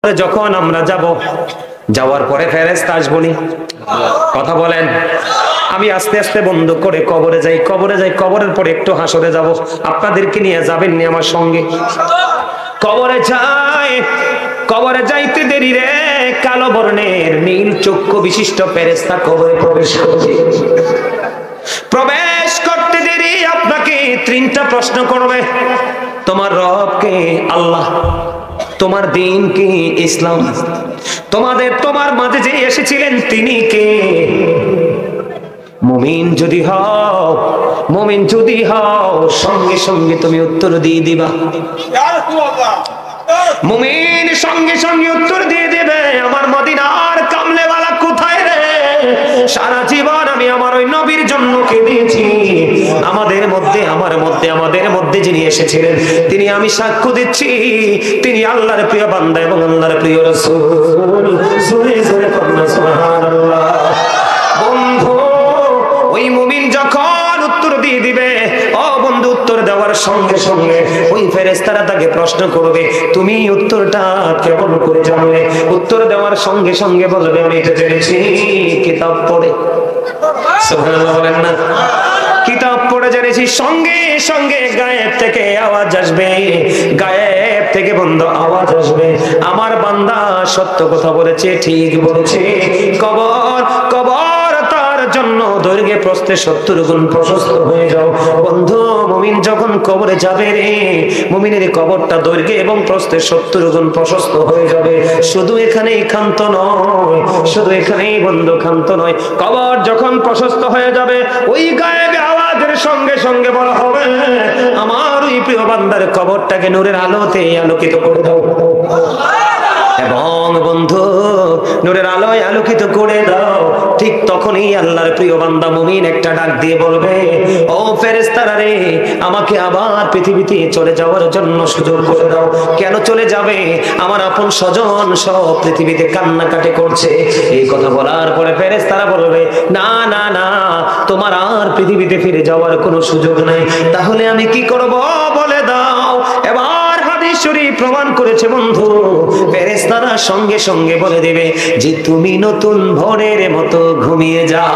যখন আমরা যাব, যাওয়ার পরে ফেরেশতা আসবনি, কথা বলেন। আমি আস্তে আস্তে বন্ধ করে কবরে যাই, কবরের পরে একটু হাসরে যাব। আপনাদেরকে নিয়ে যাবেন নি আমার সঙ্গে? কবরে যাইতে দেরি রে, কালো বর্ণের নীল চক্ষু বিশিষ্ট ফেরেশতা কবরে প্রবেশ করবে। প্রবেশ করতে দেরি আপনাকে তিনটা প্রশ্ন করবে। তোমার রব কে? আল্লাহ। তোমার দিন কি? ইসলাম। তোমার মাঝে যে এসেছিলেন তিনি কে? মুমিন যদি হও সঙ্গে সঙ্গে তুমি উত্তর দিয়ে দিবা। মুমিন সঙ্গে সঙ্গে উত্তর দিয়ে দেবে, আমার মদিনার কামলেওয়ালা কোথায় রে? সারা জীবন আমি আমার ওই নবীর জন্য কেঁদেছি। আমাদের মধ্যে যিনি এসেছিলেন তিনি, আমি সাক্ষ্য দিচ্ছি, তিনি আল্লাহর প্রিয় বান্দা এবং আল্লাহর প্রিয় রাসূল। জোরে জোরে পড়ুন সুবহানাল্লাহ। বন্ধু, ওই মুমিন যখন উত্তর দিয়ে দিবে, ও বন্ধু, উত্তর দেওয়ার সঙ্গে সঙ্গে ওই ফেরেশতারা তাকে প্রশ্ন করবে, তুমি উত্তরটা কেমন করে জানলে? উত্তর দেওয়ার সঙ্গে সঙ্গে বলবে, আমি এটা জেনেছি কিতাব পড়ে। সুবহানাল্লাহ বলেন না? কিতাব পড়ে জেনেছি। সঙ্গে সঙ্গে গায়েব থেকে আওয়াজ আসবে, গায়েব থেকে বন্ধু আওয়াজ আসবে, আমার বান্দা সত্য কথা বলেছে, ঠিক বলেছে। কবর তার জন্য দৈর্ঘ্যে প্রস্থে 70 গুণ প্রশস্ত হয়ে যাও। বন্ধু, মুমিন যখন কবরে যাবে রে, মুমিনের কবরটা দৈর্ঘ্যে এবং প্রস্থে 70 গুণ প্রশস্ত হয়ে যাবে। শুধু এখানেই ক্ষান্ত নয়, বন্ধু ক্ষান্ত নয়। কবর যখন প্রশস্ত হয়ে যাবে, ওই গায়েবে আওয়াজের সঙ্গে সঙ্গে বলা হবে, আমার ওই প্রিয় বান্দার কবরটাকে নূরের আলোতে আলোকিত করে দাও। এবং বন্ধু, নূরের আলোয় আলোকিত করে দাও। ঠিক তখনই আল্লাহর প্রিয় বান্দা মুমিন একটা ডাক দিয়ে বলবে, ও ফেরেশতারা রে, আমাকে আবার পৃথিবীতে চলে যাওয়ার জন্য সুযোগ করে দাও। কেন চলে যাবে? আমার আপন স্বজন সব পৃথিবীতে কান্নাকাটি করছে। এই কথা বলার পরে ফেরেশতারা বলবে, না না না, তোমার আর পৃথিবীতে ফিরে যাওয়ার কোনো সুযোগ নাই। তাহলে আমি কি করব বলে দাও। এবার হাদিস শরীফ প্রমাণ করেছে বন্ধু, ফেরেশতারা সঙ্গে সঙ্গে বলে দেবে যে তুমি নতুন ভোরের মতো ঘুমিয়ে যাও।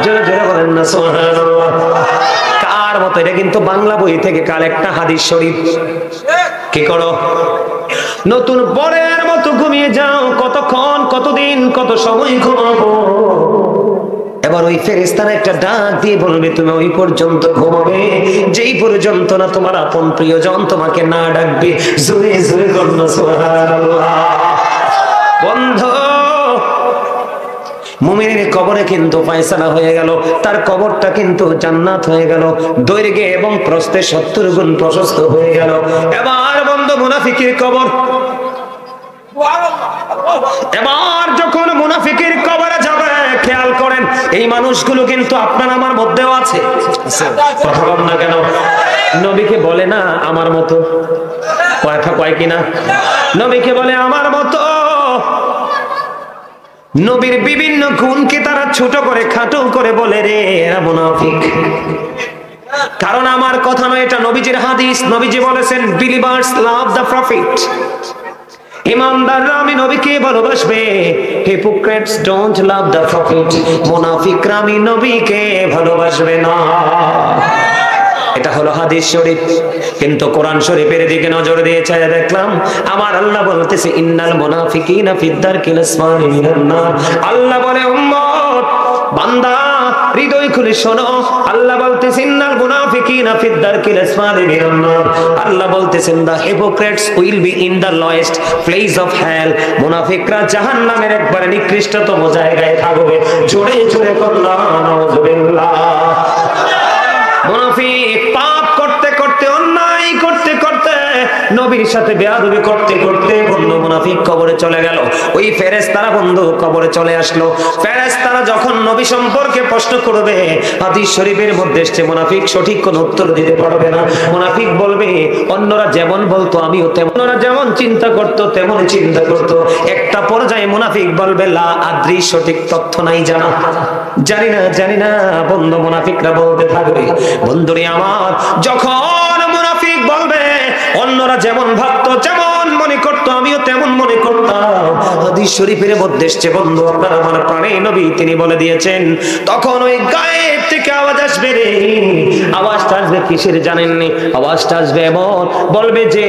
জোরে জোরে বলেন না সুবহানাল্লাহ। কার মতো? এটা কিন্তু বাংলা বই থেকে কাল একটা হাদিস শরীফ। কি করো? নতুন ভোরের মতো ঘুমিয়ে যাও। কতক্ষণ, কতদিন, কত সময় ঘুমাবো? এবার ওই ফেরেশতারা একটা ডাক দিয়ে বলবে, তুমি ওই পর্যন্ত ঘুমাবে যেই পর্যন্ত না তোমার আপন প্রিয়জন তোমাকে না ডাকবে। জোরে জোরে বলুন সুবহানাল্লাহ। বন্ধু, মুমিনের কবরে কিন্তু ফয়সালা হয়ে গেল, তার কবরটা কিন্তু জান্নাত হয়ে গেল, দৈর্ঘ্যে এবং প্রস্থে 70 গুণ প্রশস্ত হয়ে গেল। এবার বন্ধু, মুনাফিকের কবর। এবার যখন মুনাফিকের কবরে যাবে, খেয়াল করেন, এই মানুষগুলো কিন্তু আপনার আমার মধ্যেও আছে। কথা বল না কেন? নবীকে বলে না আমার মতো, কথা কয় কিনা? নবীকে বলে আমার মতো। নবীর বিভিন্ন গুণকে তারা ছোট করে, খাটো করে বলে রে এরা মুনাফিক। কারণ আমার কথা নয়, এটা নবীজির হাদিস। নবীজি বলেছেন, বিলিভার্স লাভ দ্য প্রফিট। ইমানদাররা আমি নবীকে ভালোবাসবে, hypocrites don't love the profit. মুনাফিকরা আমি নবীকে ভালোবাসবে না। এটা হলো হাদিস শরীফ। কিন্তু কোরআন শরীফের দিকে নজর দিয়ে চাইয়া দেখলাম, আমার আল্লাহ বলতেছে, ইন্নাল মুনাফিকিনা ফিদ দারকিল আসফালি মিনান নার। আল্লাহ বলে, উম্মত, বান্দা, হৃদয় খুলে শোনো। আল্লাহ বলতেছেন, ইন্নাল মুনাফিকিনা ফিদ দারকিল আসফালি মিনান নার। আল্লাহ বলতেছেন, the hypocrites will be in the lowest place of hell. মুনাফিকরা জাহান্নামের একবারে নিকৃষ্টতম জায়গায় থাকবে। জোরে জোরে আল্লাহ নাউযুবিল্লাহ। মুনাফিক পাপ করতে করতে, অন্যায় করতে করতে, নবীর সাথে বেয়াদবি করতে করতে বন্ধু মুনাফিক কবরে চলে গেল। ওই ফেরেশতারা বন্ধু কবরে চলে আসলো। ফেরেশতারা যখন নবী সম্পর্কে প্রশ্ন করবে, হাদিস শরীফের মধ্যে এসেছে, মুনাফিক সঠিক কোন উত্তর দিতে পারবে না। মুনাফিক বলবে, অন্যরা যেমন বলতো আমিও তেমন, অন্যরা যেমন চিন্তা করতো তেমন চিন্তা করতো। একটা পর্যায়ে মুনাফিক বলবে, লা আদ্রি, সঠিক তথ্য নাই, জানি না। বন্ধু, মুনাফিকরা বলতে থাকবে। বন্ধুরে আমার, যখন মুনাফিক বলবে অন্যরা যেমন ভাবতো, যেমন মনে করতো তেমন মনে করতাম। হাদিস শরীফের মধ্যে এসেছে বন্ধু, আপনার আমার প্রাণের নবী তিনি বলে দিয়েছেন, তখন ওই গায়েব থেকে আওয়াজ আসবে রে। আওয়াজটা আসবে কিসের জানেননি? আওয়াজটা আসবে এমন, বলবে যে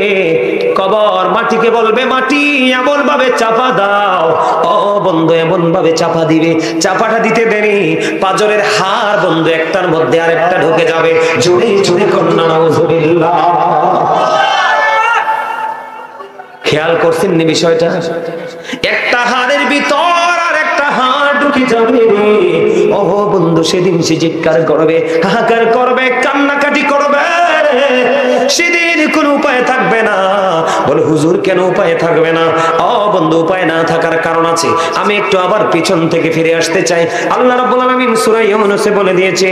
কবর মাটিকে বলবে, মাটি এমন ভাবে চাপা দাও। ও বন্ধু, এমন ভাবে চাপা দিবে, চাপাটা দিতে দেরি পাজরের হাড় বন্ধু একটার মধ্যে আরেকটা ঢুকে যাবে। জোরে জোরে কন্যা নাউজুবিল্লাহ। খেয়াল করছেন নি বিষয়টা? একটা হাড়ের ভিতর আর একটা হাড় ঢুকে যাবে। ও বন্ধু, সেদিন সে চিৎকার করবে, হাহাকার করবে, কান্নাকাটি করবে। সেদিন কোনো উপায় থাকবে না। বলে হুজুর কেন উপায় থাকবে না? ও বন্ধু, উপায় না থাকার কারণ আছে। আমি একটু আবার পিছন থেকে ফিরে আসতে চাই। আল্লাহ রাব্বুল আলামিন সূরা ইউনূসে বলে দিয়েছে,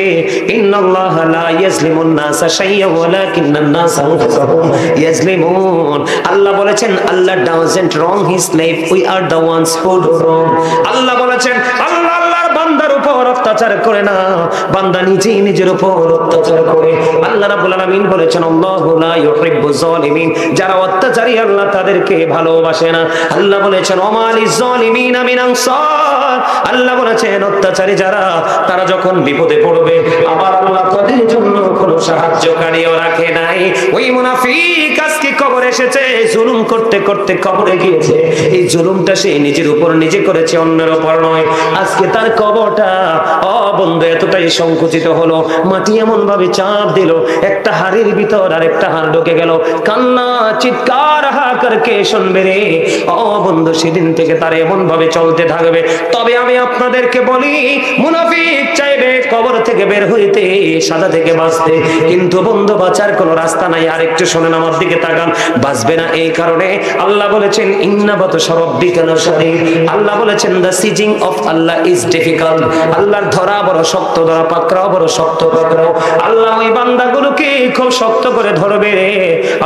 ইন্নাল্লাহা লা ইয়াজলিমুন নাসা শাইয়্যান ওয়ালাকিন্নান নাসা আনফুসাহুম ইয়াজলিমুন। আল্লাহ বলেছেন, Allah doesn't wrong his slave, we are the ones who do wrong. Allah বলেছেন, আল্লাহ আল্লাহর বান্দার উপর অত্যাচার করে না, বান্দা নিজেই নিজের উপর অত্যাচার করে। আল্লাহ রাব্বুল আলামিন বলেছেন, আল্লাহু লা ইউহিব্বুজ জালিমিন। যারা অত্যাচারী আল্লাহ তাদেরকে ভালোবাসে না। আল্লাহ বলেছেন, ওমা লিজ জালিমিনা মিন আনসার। আল্লাহ বলেছেন, অত্যাচারী যারা, তারা যখন বিপদে পড়বে আমার আল্লাহ তাদের জন্য কোনো সাহায্যকারীও রাখে নাই। ওই মুনাফিক আজকে কবরে এসেছে, জুলুম করতে করতে কবরে গিয়েছে। এই জুলুমটা সে নিজের উপর নিজে করেছে, অন্যের উপর নয়। আজকে তার কবরটা বন্ধু এতটাই সংকুচিত হলো, মাটি এমন ভাবে চাপ দিল, একটা হাড়ের ভিতর আর একটা হাড় ঢুকে গেল। কান্না চিৎকার হাহাকার কে শুনবে রে? বন্ধু, সেদিন থেকে তার এমন ভাবে চলতে থাকবে। তবে আমি আপনাদেরকে বলি, মুনাফিক চাইবে কবর থেকে বের হইতে, সাদা থেকে বাঁচতে, কিন্তু বন্ধু বাঁচার কোনো রাস্তা নাই। আর একটু শোনেন, আমার দিকে তাকান। বাঁচবে না এই কারণে আল্লাহ বলেছেন, ইন্না বাতশা রাব্বিকা লাশাদীদ। আল্লাহ বলেছেন, the seizing of Allah is difficult. আল্লাহর ধরা বড় শক্ত, ধরা পাকড়াও বড় শক্ত পাকড়াও। আল্লাহ ওই বান্দাগুলোকে খুব শক্ত করে ধরবে রে।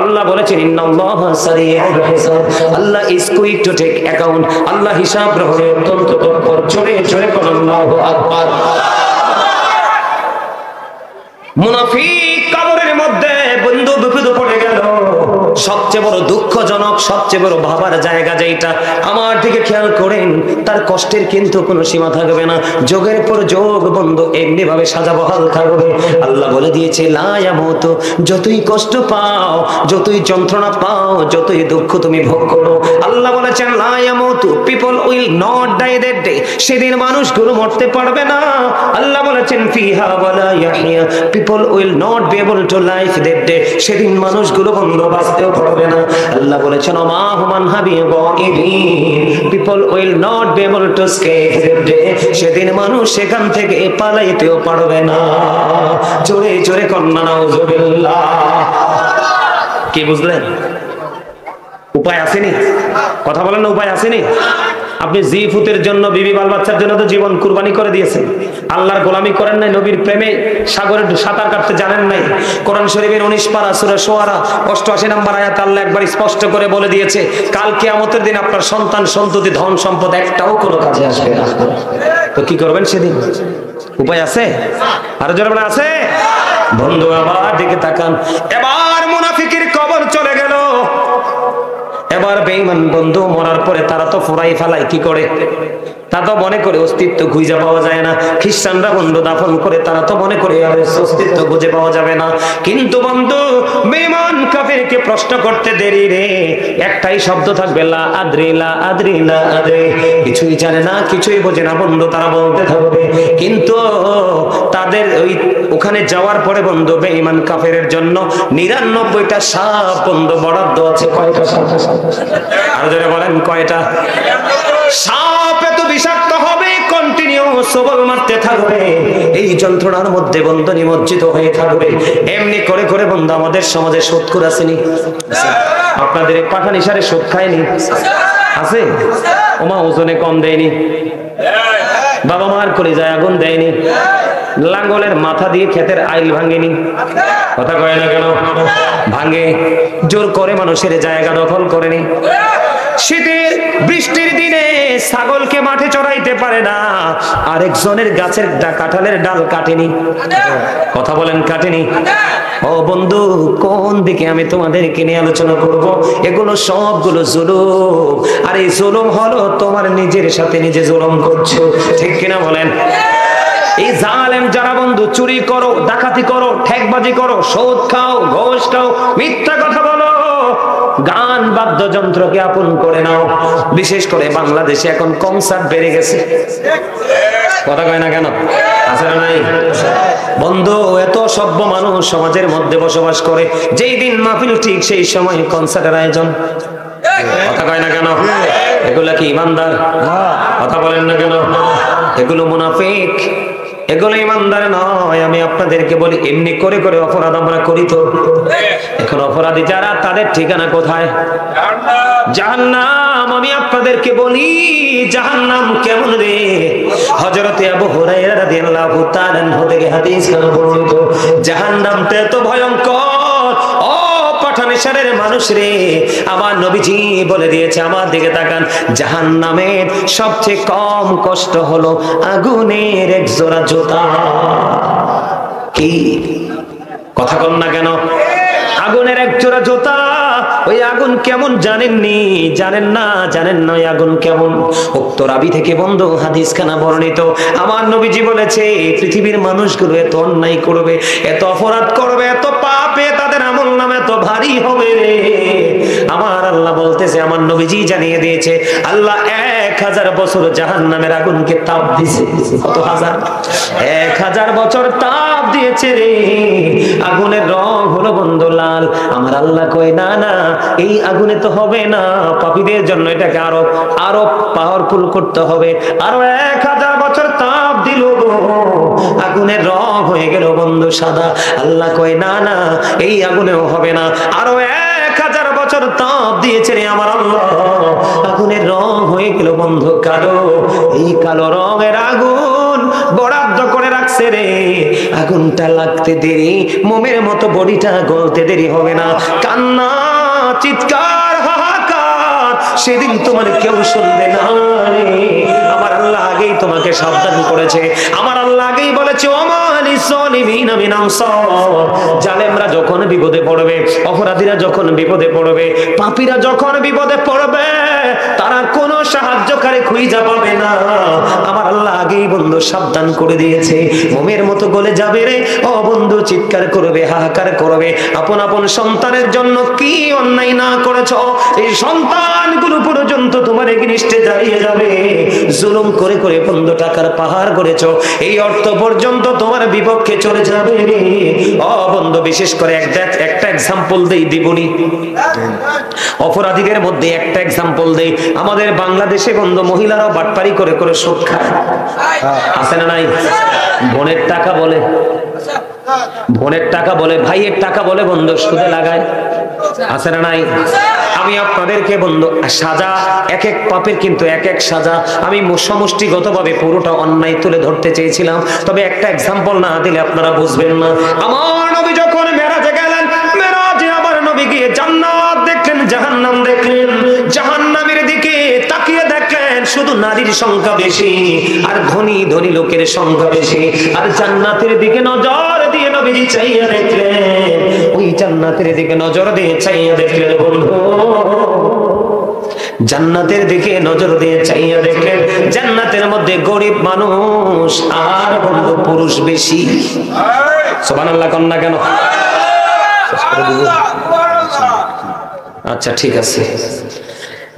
আল্লাহ বলেছেন, ইন্নাল্লাহা সারিউল হিসাব। Allah is quick to take account. Allah হিসাব গ্রহণে অত্যন্ত তৎপর। জোরে জোরে বলুন আল্লাহু আকবার। মুনাফিক কবরের মধ্যে বন্ধু বিপদে পড়ে গেল। সবচেয়ে বড় দুঃখজনক, সবচেয়ে বড় ভাবার জায়গা যেটা, আমার দিকে খেয়াল করেন, তার কষ্টের কিন্তু কোনো সীমা থাকবে না। যোগের পর যোগ বন্ধু এমনি ভাবে সাজাবহাল থাকবে। আল্লাহ বলে দিয়েছে, লা ইয়ামুতু। যতই কষ্ট পাও, যতই যন্ত্রণা পাও, যতই দুঃখ তুমি ভোগ করো, আল্লাহ বলেছেন, লা ইয়ামুতু, people will not die that day. সেদিন মানুষগুলো মরতে পারবে না। আল্লাহ বলেছেন, ফিহা ওয়ালা ইয়াহইয়া, people will not be able to life that day. সেদিন মানুষগুলো বন্ধু বাঁচতেও পারবে না। আল্লাহ বলেছেন, ওমা হুমান হাবিবিন, people will not be able to escape that day. সেদিন মানুষ সেখান থেকে পালাইতেও পারবে না। জোরে জোরে কন্যা নাউজুবিল্লাহ। কি বুঝলেন? উপায় আসেনি? কথা বলেন না, উপায় আসেনি? আপনি জিফুতের জন্য, বিবি বাল বাচ্চার জন্য তো জীবন কুরবানি করে দিয়েছেন। আল্লাহর গোলামি করেন নাই, নবীর প্রেমে সাগরে সাঁতার কাটতে জানেন নাই। কোরআন শরীফের 19 পারা সূরা শুআরা 88 নম্বর আয়াতে আল্লাহ একবার স্পষ্ট করে বলে দিয়েছে, কাল কিয়ামতের দিন আপনার সন্তান সন্ততি ধন সম্পদ একটাও কোনো কাজে আসবে না। তো কি করবেন সেদিন? উপায় আছে? আরো জোরে বলেন, আছে? বন্ধু আবার দিকে তাকান। এবার মুনাফিকের কবর চলে গেল। এবার বেঈমান বন্ধু মরার পরে তারা তো ফুরাই ফেলায়, কি করে? তা তো মনে করে অস্তিত্ব খুঁজে পাওয়া যায় না। খ্রিস্টানরা বন্ধু দাফন করে, তারা তো মনে করে আর অস্তিত্ব খুঁজে পাওয়া যাবে না। কিন্তু বন্ধু বেঈমান কাফিরকে প্রশ্ন করতে দেরি রে। একটাই শব্দ থাকবে, লা আদ্রি লা আদ্রি লা আদ্রি। কিছুই জানে না, কিছুই বোঝে না বন্ধু, তারা বলতে থাকবে। কিন্তু তাদের ওখানে যাওয়ার পরে বন্ধু বেঈমান কাফেরের জন্য 99টা সাপ বন্ধু বরাদ্দ আছে। কয়টা সাপ? আর যারা বলেন কয়টা? সাপ এত বিষাক্ত হবে, কন্টিনিউ সবল মারতে থাকবে। এই যন্ত্রণার মধ্যে বন্ধু নিমজ্জিত হয়ে থাকবে। এমনি করে করে বন্ধু আমাদের সমাজে সুদখোর আসেনি? আপনাদের পাঠান ইশারে সুদ খায়নি? আছে? ওমা ওজনে কম দেয়নি, বাবা মার করে যায় আগুন দেয়নি, লাঙ্গলের মাথা দিয়ে ক্ষেতের আইল ভাঙেনি। কথা কয় না কেন? ভাঙে। জোর করে মানুষের জায়গা দখল করেনি। শীতের বৃষ্টির দিনে ছাগলকে মাঠে চড়াইতে পারে না, আরেকজনের গাছের কাঁঠালের ডাল কাটেনি। কথা বলেন, কাটেনি? ও বন্ধু, কোন দিকে আমি তোমাদেরকে নিয়ে আলোচনা করব? এগুলো সবগুলো জুলুম। আর এই জুলুম হলো তোমার নিজের সাথে নিজে জুলুম করছো, ঠিক কিনা বলেন? এই জালেম যারা বন্ধু, চুরি করো, ডাকাতি করো, ঠেকবাজি করো, সুদ খাও, ঘুষ খাও, মিথ্যা কথা বলো, গান বাদ্যযন্ত্রকে আপন করে নাও। বিশেষ করে বাংলাদেশে এখন কনসার্ট বেড়ে গেছে, কথা কয় না কেন? আছে না নাই বন্ধু? এত সভ্য মানুষ সমাজের মধ্যে বসবাস করে, যেই দিন মাহফিল ঠিক সেই সময় কনসার্টের আয়োজন, কথা কয় না কেন? এগুলা কি ইমানদার? কথা বলেন না কেন? এগুলো মুনাফিক, এগুলো ইমানদার নয়। আমি আপনাদেরকে বলি, এমনি করে করে অপরাধ আমরা করি তো। এখন অপরাধী যারা, তাদের ঠিকানা কোথায়? জাহান্নাম। আমি আপনাদেরকে বলি, জাহান্নাম কেমন রে? হযরতে আবু হুরায়রা রাদিয়াল্লাহু তাআলা থেকে হাদিস কানে বর্ণিত, জাহান্নামটা এত ভয়ঙ্কর। ও পাঠানেশ্বরের মানুষ রে, আমার নবীজি বলে দিয়েছে, আমার দিকে তাকান, জাহান্নামের সবচেয়ে কম কষ্ট হলো আগুনের এক জোড়া জুতা। কি কথা কন না কেন? আগুনের এক জোড়া জুতা। ওই আগুন কেমন জানেননি? জানেন না? জানেন না ওই আগুন কেমন? উক্ত রাবি থেকে বন্ধু হাদিস খানা বর্ণিত, আমার নবীজি বলেছে, পৃথিবীর মানুষগুলো এত অন্যায় করবে, এত অপরাধ করবে, এত পাপে তাদের আমল নাম এত ভারী হবে রে। আমার আল্লাহ বলতেছে, আমার নবীজি জানিয়ে দিয়েছে, আল্লাহ 1000 বছর জাহান্নামের আগুনকে তাপ দিয়েছে। কত হাজার? 1000 বছর তাপ দিয়েছে রে। আগুনের রং হলো বন্ধু লাল। আমার আল্লাহ কয়, না না, এই আগুনে তো হবে না, পাপীদের জন্য এটাকে আরো পাওয়ারফুল করতে হবে। আরো 1000 বছর তাপ দিল, আগুনের রং হয়ে গেল বন্ধু সাদা। আল্লাহ কয়, না না, এই আগুনেও হবে না, আরো 1000 বছর তাপ দিয়েছে রে আমার আল্লাহ, আগুনের রং হয়ে গেল বন্ধু কালো। এই কালো রঙের আগুন বরাদ্দ করে রাখছে রে, আগুনটা লাগতে দেরি, মোমের মতো বডিটা গলতে দেরি হবে না। কান্না, চিৎকার, হাহাকার সেদিন তোমার কেউ শুনবে না রে। আমার আল্লাহ আগেই তোমাকে সাবধান করেছে। আমার আল্লাহ আগেই বলেছে, জালেমরা যখন বিপদে পড়বে, অপরাধীরা যখন বিপদে পড়বে, পাপীরা যখন বিপদে পড়বে, তারা কোনো সাহায্যকারী খুঁজে পাবে না। আমার আল্লাহ আগেই বন্ধু সাবধান করে দিয়েছে, মোমের মতো গলে যাবে রে। ও বন্ধু, চিৎকার করবে, হাহাকার করবে। আপন আপন সন্তানের জন্য কি অন্যায় না করেছ, এই সন্তানগুলো পর্যন্ত তোমার এগেইনস্টে দাঁড়িয়ে যাবে। জুলুম করে করে বন্ধু টাকার পাহাড় করেছ, এই অর্থ পর্যন্ত তোমার বিপক্ষে চলে যাবে রে। ও বন্ধু, বিশেষ করে একটা এক্সাম্পল দেই, দিবনি অপরাধীদের মধ্যে একটা এক্সাম্পল দেই। আমাদের বাংলাদেশে বন্ধু মহিলারাও বাটপারি করে করে সুদ খায়, আছে না নাই? বোনের টাকা বলে, বোনের টাকা বলে, ভাইয়ের টাকা বলে বন্ধু সুদে লাগায়, আছে না নাই? আমি আপনাদেরকে বন্ধু সাজা, এক এক পাপের কিন্তু এক এক সাজা, আমি সমষ্টিগতভাবে পুরোটা অন্যায় তুলে ধরতে চেয়েছিলাম, তবে একটা এক্সাম্পল না দিলে আপনারা বুঝবেন না। আমার নবী যখন মেরাজে গেলেন, মেরাজে আমার নবী গিয়ে জান্নাত দেখলেন, জাহান্নাম দেখলেন। জাহান্নামের দিকে তাকিয়ে দেখলেন শুধু নারীর সংখ্যা বেশি, আর ধনী ধনী লোকের সংখ্যা বেশি। আর জান্নাতের দিকে নজর দিয়ে নবীজি চাইয়া দেখলেন, ওই জান্নাতের দিকে নজর দিয়ে চাইয়া দেখলেন বন্ধু, জান্নাতের দিকে নজর দিয়ে চাইয়া দেখলেন, জান্নাতের মধ্যে গরিব মানুষ আর বন্ধু পুরুষ বেশি। সুবহানাল্লাহ কন্যা কেন? আচ্ছা ঠিক আছে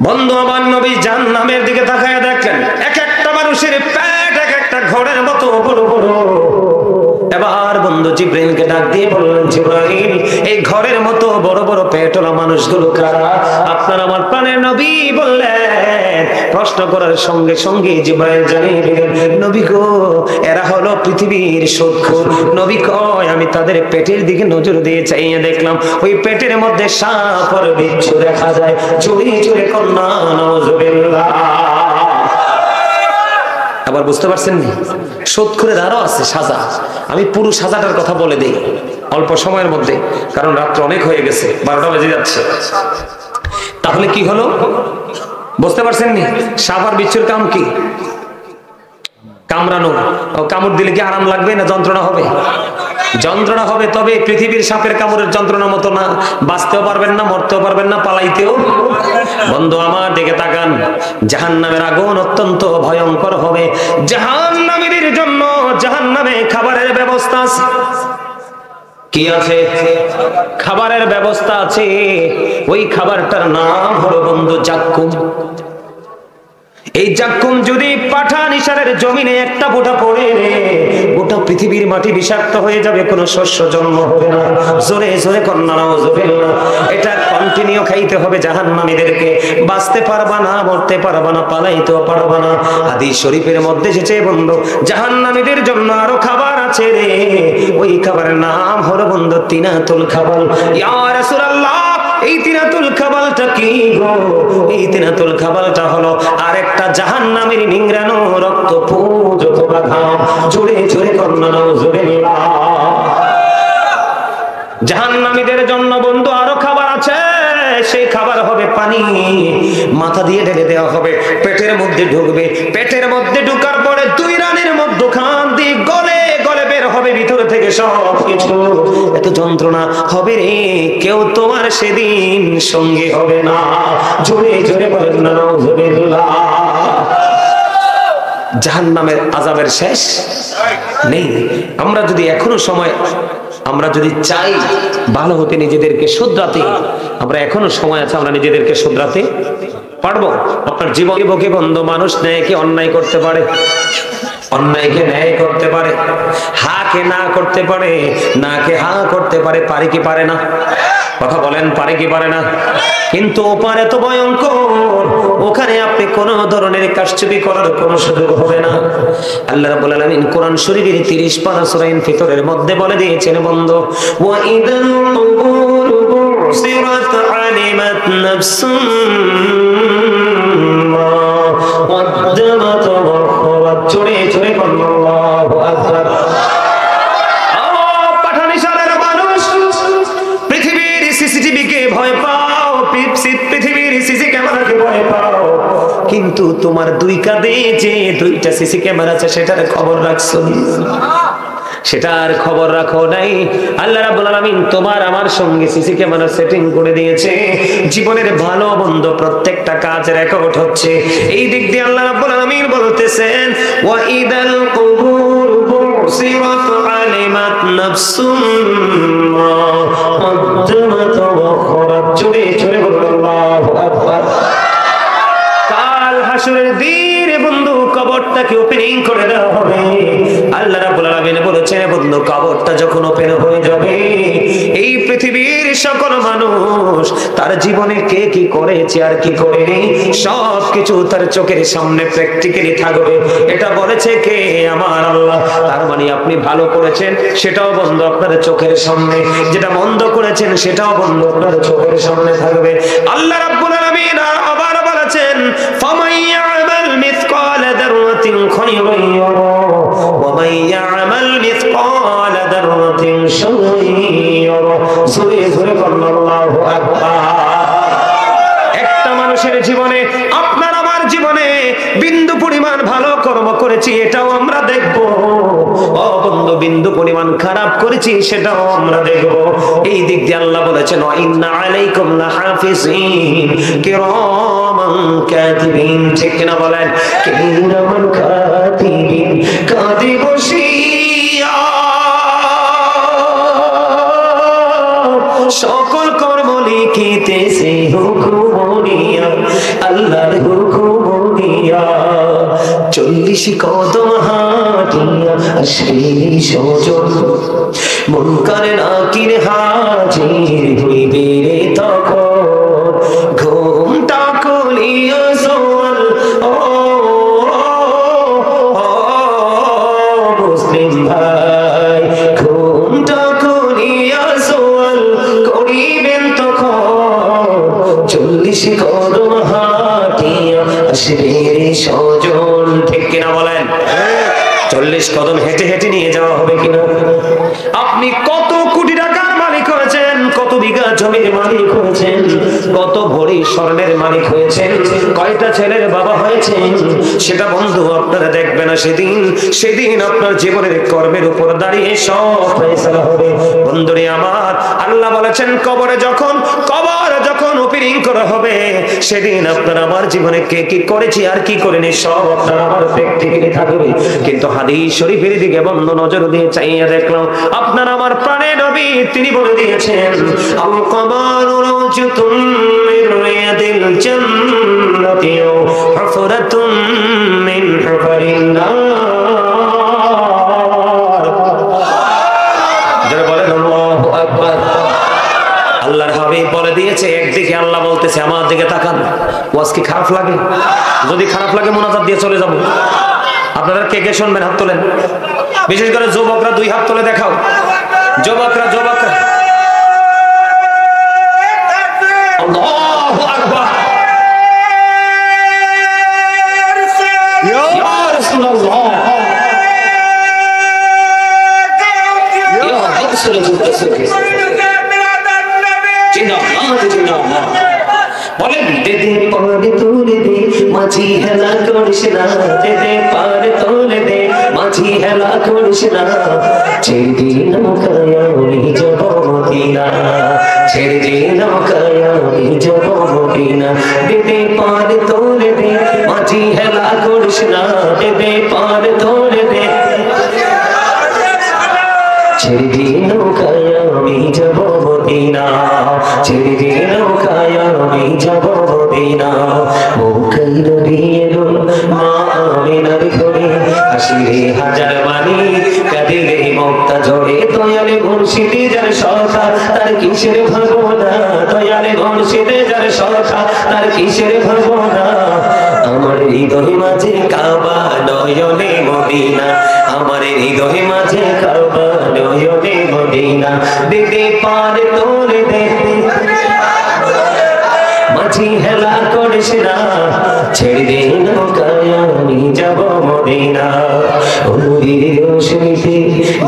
বন্ধু, আমার নবী জাহান্নামের দিকে তাকায়া দেখলেন, এক একটা মানুষের পেট এক একটা ঘরের মতো বড় বড়। এবার বন্ধু জিবরাইলকে ডাক দিয়ে বললেন, জিবরাইল, এই ঘরের মতো বড় বড় পেটওয়ালা মানুষগুলো কারা? আপনার আমার প্রাণের নবী বললেন। প্রশ্ন করার সঙ্গে সঙ্গে জিবরাইল জানিয়ে দিলেন, নবী গো, এরা হলো পৃথিবীর সুদখোর। নবী কয়, আমি তাদের পেটের দিকে নজর দিয়ে চাইয়ে দেখলাম, ওই পেটের মধ্যে সাপ আর বিচ্ছু দেখা যায়। চুরি চুরি কন্যা, নাউজুবিল্লাহ। আবার বুঝতে পারছেন নি? সুদখোরের আরো আছে সাজা। আমি পুরো সাজাটার কথা বলে দেই অল্প সময়ের মধ্যে, কারণ রাত্র অনেক হয়ে গেছে, 12টা বেজে যাচ্ছে। তাহলে কি হলো বুঝতে পারছেন নি? সাপ আর বিচ্ছুর কাম কি? কামড়ানো, কামড় দিলে কি আরাম লাগবে না যন্ত্রণা হবে? যন্ত্রণা হবে, তবে পৃথিবীর সাপের কামড়ের যন্ত্রণা মতো না। বাঁচতেও পারবেন না, মরতেও পারবেন না, পালাইতেও। বন্ধু আমার দিকে তাকান, জাহান্নামের আগুন অত্যন্ত ভয়ঙ্কর হবে। জাহান্নামীদের জন্য জাহান্নামে খাবারের ব্যবস্থা আছে। কি আছে? খাবারের ব্যবস্থা আছে। ওই খাবারটার নাম হলো বন্ধু জাক্কুম। এই জাক্কুম যদি পাঠান ইশারের জমিনে একটা ফোঁটা পড়ে, গোটা পৃথিবীর মাটি বিষাক্ত হয়ে যাবে, কোনো শস্য জন্ম হবে না। জোরে জোরে কন্যা নাউজুবিল্লাহ। এটা কন্টিনিউ খাইতে হবে জাহান্নামীদেরকে। বাঁচতে পারবা না, মরতে পারবা না, পালাইতেও পারবা না। হাদিস শরীফের মধ্যে এসেছে বন্ধু, জাহান্নামীদের জন্য আরো খাবার আছে রে। ওই খাবারের নাম হলো বন্ধু তিনাতুল খাবাল। ইয়া রাসূলুল্লাহ, এই তিনাতুল খাবালটা কি গো? এই তিনাতুল খাবালটা হলো আরেকটা জাহান্নামের নিংড়ানো রক্ত পুঁজ অথবা ঘাম। জোরে জোরে কন্যা নাউজুবিল্লাহ। জাহান্নামীদের জন্য বন্ধু আরো খাবার আছে। সেই খাবার হবে পানি। মাথা দিয়ে ঢেলে দেওয়া হবে, পেটের মধ্যে ঢুকবে। পেটের মধ্যে ঢুকার পরে দুই রানের মধ্যখান দিয়ে গলে গলে বের হবে ভিতর থেকে সব কিছু। এত যন্ত্রণা হবে রে, কেউ তোমার সেদিন সঙ্গী হবে না। জোরে জোরে বলেন না নাউজুবিল্লাহ। জাহান্নামের আযাবের শেষ নেই। আমরা যদি এখনো সময়, আমরা যদি চাই ভালো হতে, নিজেদেরকে শুধরাতে, আমরা এখনো সময় আছে, আমরা নিজেদেরকে শুধরাতে পারবো। আপনার জীবনে বুকে বন্ধু মানুষ ন্যায়কে অন্যায় করতে পারে, অন্যায়কে ন্যায় করতে পারে, হাকে না করতে পারে, নাকে হা করতে পারে। পারে কি পারে না? কথা বলেন, পারে কি পারে না? কিন্তু ওপারে তো ভয়ঙ্কর, ওখানে আপনি কোন ধরনের কারচুপি করার কোন সুযোগ হবে না। আল্লাহ রাব্বুল আলামিন কোরআন শরীফের 30 পারা সূরা ইনফিতরের মধ্যে বলে দিয়েছেন বন্ধু, ওয়া ইদাল কুবুর বুসিরাত আলিমাত নাফসুম মা কদ্দামাত ওয়া খারাত। জোরে জোরে বলুন আল্লাহু আকবার। ভয় পাও, পৃথিবীর সিসি ক্যামেরাকে ভয় পাও, কিন্তু তোমার দুই কাঁধে যে 2টা সিসি ক্যামেরা আছে সেটার খবর রাখছো? সেটার খবর রাখো নাই। আল্লাহ রাব্বুল আলামিন তোমার আমার সঙ্গে সিসি ক্যামেরা সেটিং করে দিয়েছে। জীবনের ভালো মন্দ প্রত্যেকটা কাজ রেকর্ড হচ্ছে। এই দিক দিয়ে আল্লাহ রাব্বুল আলামিন বলতেছেন, ওয়া ইদাল কুবুর বুসিরাত আলিমাত নাফসুম মা কদ্দামাত ওয়া খারাত। জোরে জোরে বলুন আল্লাহু আকবার। কাল হাসরের দিন বন্ধু কবরটাকে ওপেনিং করে দেওয়া হবে। আল্লাহ রাব্বুল আলামিন বলেছেন বন্ধু, কবরটা যখন ওপেন হয়ে যাবে, এই পৃথিবীর সকল মানুষ তার জীবনে কে কি করেছে আর কি করেনি সব কিছু তার চোখের সামনে প্র্যাকটিক্যালি থাকবে। এটা বলেছে কে? আমার আল্লাহ। তার মানে আপনি ভালো করেছেন সেটাও বন্ধু আপনার চোখের সামনে, যেটা মন্দ করেছেন সেটাও বন্ধু আপনার চোখের সামনে থাকবে। আল্লাহ রাব্বুল আলামিন আবার বলেছেন, ফামাইয়ামাল মিসকালা দাররাতিন খায়রান ইয়ারা ওয়া মাইয়ামাল মিসকালা দাররাতিন শাররান ইয়ারা। জোরে জোরে বলুন আল্লাহু আকবার। একটা মানুষের জীবনে, আপনার আমার জীবনে বিন্দু পরিমাণ ভালো কর্ম করেছি এটাও আমরা দেখব। ও বন্ধু, বিন্দু পরিমাণ খারাপ করেছি সেটাও আমরা দেখব। এই দিক দিয়ে আল্লাহ বলেছেন, ওয়া ইন্না আলাইকুম লাহাফিজিন কিরামান কাতিবিন। ঠিক কিনা বলেন? কিরামান কাতিবিন, কাঁধে বসিয়া সকল কর্ম লিখিতেছে হুকুমনিয়া, আল্লাহর হুকুমনিয়া। 40 কদম হাঁটিয়া আসবে সজন, মুনকার নাকির হাজির হইবে রে তখন। ঘুমটা খুলিয়া সোয়াল, ও মুসলিম ভাই, ঘুমটা খুলিয়া সোয়াল করিবেন তখন। 40 কদম হাঁটিয়া আসবে রে সজন। ঠিক কিনা বলেন? 40 কদম হেঁটে হেঁটে নিয়ে যাওয়া হবে কিনা? আপনি কত কোটি টাকার মালিক হয়েছেন, কত বিঘা জমির মালিক হয়েছেন, কত ভরি স্বর্ণের মালিক হয়েছেন, কয়টা ছেলের বাবা হয়েছেন, সেটা বন্ধু আপনারা দেখবে না। সেদিন আপনার জীবনের কর্মের উপর দাঁড়িয়ে সব ফয়সালা হবে। বন্ধুরে আমার, আল্লাহ বলেছেন কবর যখন ওপেনিং করা হবে, সেদিন আপনার আমার জীবনে কে কি করেছি আর কি করেনি সব আপনার আমার প্র্যাকটিক্যালি থাকবে। কিন্তু হাদিস শরীফের দিকে বন্ধ নজর দিয়ে চাইয়া দেখলাম, আপনার আমার প্রাণের নবী তিনি বলে দিয়েছেন, আল কবরু রাউজাতুম মির রিয়াদিল জান্নাতি ওয়া হুফরাতুম মিন হুফারিন নার। যারা বলেন আল্লাহু আকবার। আল্লাহর হাবিব বলে দিয়েছে, একদিকে আল্লাহ বলতেছে আমার দিকে তাকান। ওয়াজ কি খারাপ লাগে? যদি খারাপ লাগে মোনাজাত দিয়ে চলে যাব। আপনারা কে কে শুনবেন হাত তোলেন, বিশেষ করে যুবকরা 2 হাত তুলে দেখাও। যুবকরা আল্লাহু আকবার। ইয়া রাসূলুল্লাহ, ইয়া রাসূলুল্লাহ, বলেন দেদে পারে তোলে দে মাঝি হেলা করিস না, দেদে পারে তোলে দে মাঝি হেলা করিস না, ছেড়ে দে নৌকায় আমি যাব মদিনা, ছেড়ে দে নৌকায় আমি যাব মদিনা, দেদে পারে তোলে দে মাঝি হেলা করিস না, দেদে পারে তোলে দে, ছেড়ে দে নৌকায় আমি যাব মদিনা, ছেড়ে দে নৌকায় আমি যাব মদিনা। মৌকাই নবী এলো মা আমিনার ঘরে, হাসিরে হাজার বাণী কাঁদিলে মুক্তা ঝরে, দয়ালে মুর্শিদে যার সখা তার কিসের ভাবনা, দয়ালে মুর্শিদে যার সখা তার কিসের ভাবনা, আমার হৃদয় মাঝে কাবা নয়নে মদিনা, আমার হৃদয় মাঝে কাবা নয়নে মদিনা, দিতে পারে তোলে দে মাঝি হেলা করিস না, ছেড়ে দে নৌকায় আমি যাব মদিনা। নদীর রোশনীতে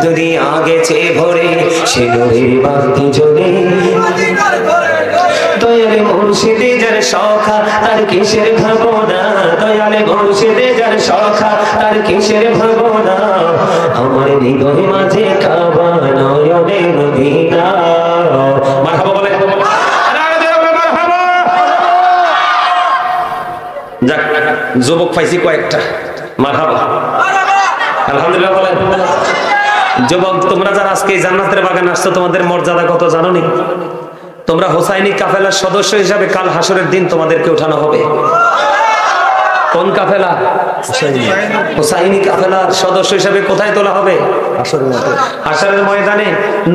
যদি আগেছে ভরে, সে নদীর বাতি জ্বলে, দয়ালে মুর্শিদে যার সখা তার কিসের ভাবনা, দয়ালে মুর্শিদে যার সখা তার কিসের ভাবনা, আমার হৃদয় মাঝে কাবা নয়নে মদিনা। মারহাবা বলে, যাক যুবক পাইছি কয়েকটা, মারহাবা আলহামদুলিল্লাহ বলেন। যুবক তোমরা যারা আজকে জান্নাতের বাগানে আসছো, তোমাদের মর্যাদা কত জানো নি? তোমরা হোসাইনি কাফেলার সদস্য হিসাবে কাল হাসরের দিন তোমাদেরকে উঠানো হবে। কোন কাফেলা? হোসাইনি কাফেলার সদস্য হিসাবে কোথায় তোলা হবে? হাসরের ময়দানে।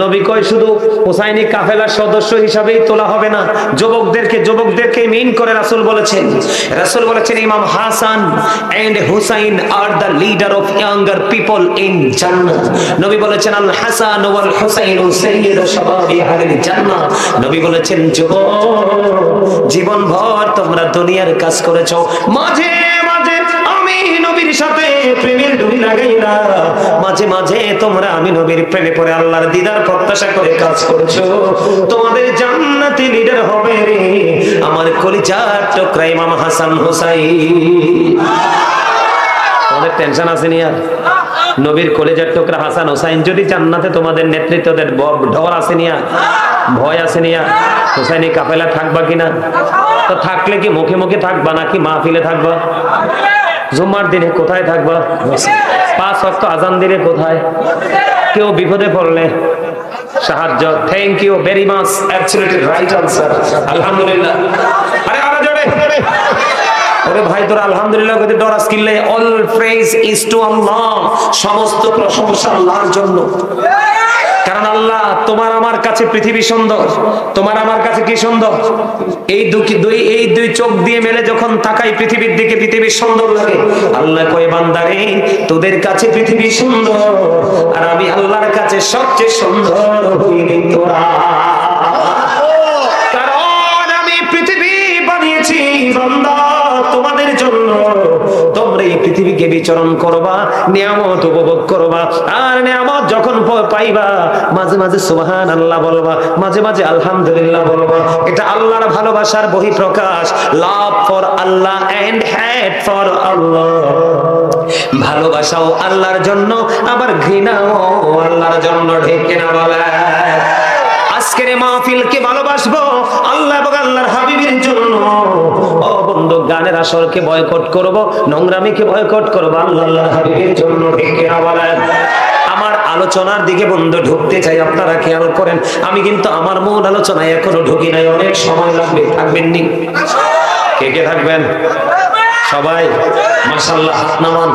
নবী কয় শুধু হোসাইনি কাফেলার সদস্য হিসাবেই তোলা হবে না, যুবকদেরকে মিন করে রাসূল বলেছেন imam Hasan and Hussain are the leader of younger people in Jannah. নবী বলেছেন আল হাসান ওয়াল হুসাইন সাইয়্যিদু শাবাবি আহলিল জান্নাহ। নবী বলেছেন যুবক, জীবনভর তোমরা দুনিয়ার কাজ করেছো, মাঝে মাঝে আমি নবীর সাথে প্রেমের ডুবি লাগাইলা, মাঝে মাঝে তোমরা আমি নবীর প্রেমে পড়ে আল্লাহর দিদার প্রত্যাশা করে কাজ করেছো, তোমাদের জান্নাতি লিডার হবে রে আমার কলিজার টুকরা ইমাম হাসান হুসাইন। তোমাদের টেনশন আছে নি আর? নবীর কলিজার টুকরা হাসান হুসাইন যদি জান্নাতে তোমাদের নেতৃত্ব দেন, ডর আছে নি আর? ভয় আছে নি আর? হুসাইনি কাফেলা থাকবা কিনা? তো থাকলে কি মুখে মুখে থাকবা নাকি মাহফিলে থাকবা? জুম্মার দিনে কোথায় থাকবা? 5 ওয়াক্ত আজান দিলে কোথায়? কেউ বিপদে পড়লে সাহায্য। Thank you very much, absolutely right answer, আলহামদুলিল্লাহ। আরে আরো জোরে, ওরে ভাই তোরা আলহামদুলিল্লাহ কইতে ডরাস কিল্লে। All praise is to Allah, সমস্ত প্রশংসা আল্লাহর জন্য। কারণ আল্লাহ তোমার আমার কাছে পৃথিবী সুন্দর, তোমার আমার কাছে কি সুন্দর? এই দুই চোখ দিয়ে মেলে যখন তাকাই পৃথিবীর দিকে, পৃথিবী সুন্দর লাগে। আল্লাহ কয় বান্দারে তোদের কাছে পৃথিবী সুন্দর, আর আমি আল্লাহর কাছে সবচেয়ে সুন্দর হইলি তোরা। কারণ আমি পৃথিবী বানিয়েছি বান্দা তোমাদের জন্য, তোমরা এই পৃথিবী পৃথিবীকে বিচরণ করবা, নিয়ামত উপভোগ করবা, আর নিয়ামত যখন পাইবা মাঝে মাঝে সুবহানাল্লাহ বলবা, মাঝে মাঝে আলহামদুলিল্লাহ বলবা। এটা আল্লাহর ভালোবাসার বহিঃপ্রকাশ। Love for Allah and hate for Allah. ভালোবাসাও আল্লাহর জন্য, আবার ঘৃণাও আল্লাহর জন্য। ঠিক কিনা বলে? আজকের মাহফিলকে ভালোবাসবো আল্লাহ এবং আল্লাহর হাবিবের জন্য। ও বন্ধু, গানের আসরকে বয়কট করব, নোংরামিকে বয়কট করব আল্লাহ আল্লাহর হাবিবের জন্য। ঠিক কিনা বলেন? আমার আলোচনার দিকে বন্ধু ঢুকতে চাই, আপনারা খেয়াল করেন। আমি কিন্তু আমার মূল আলোচনায় এখনো ঢুকি নাই, অনেক সময় লাগবে। থাকবেন নি? কে কে থাকবেন? সবাই মাশাআল্লাহ, হাত নামান।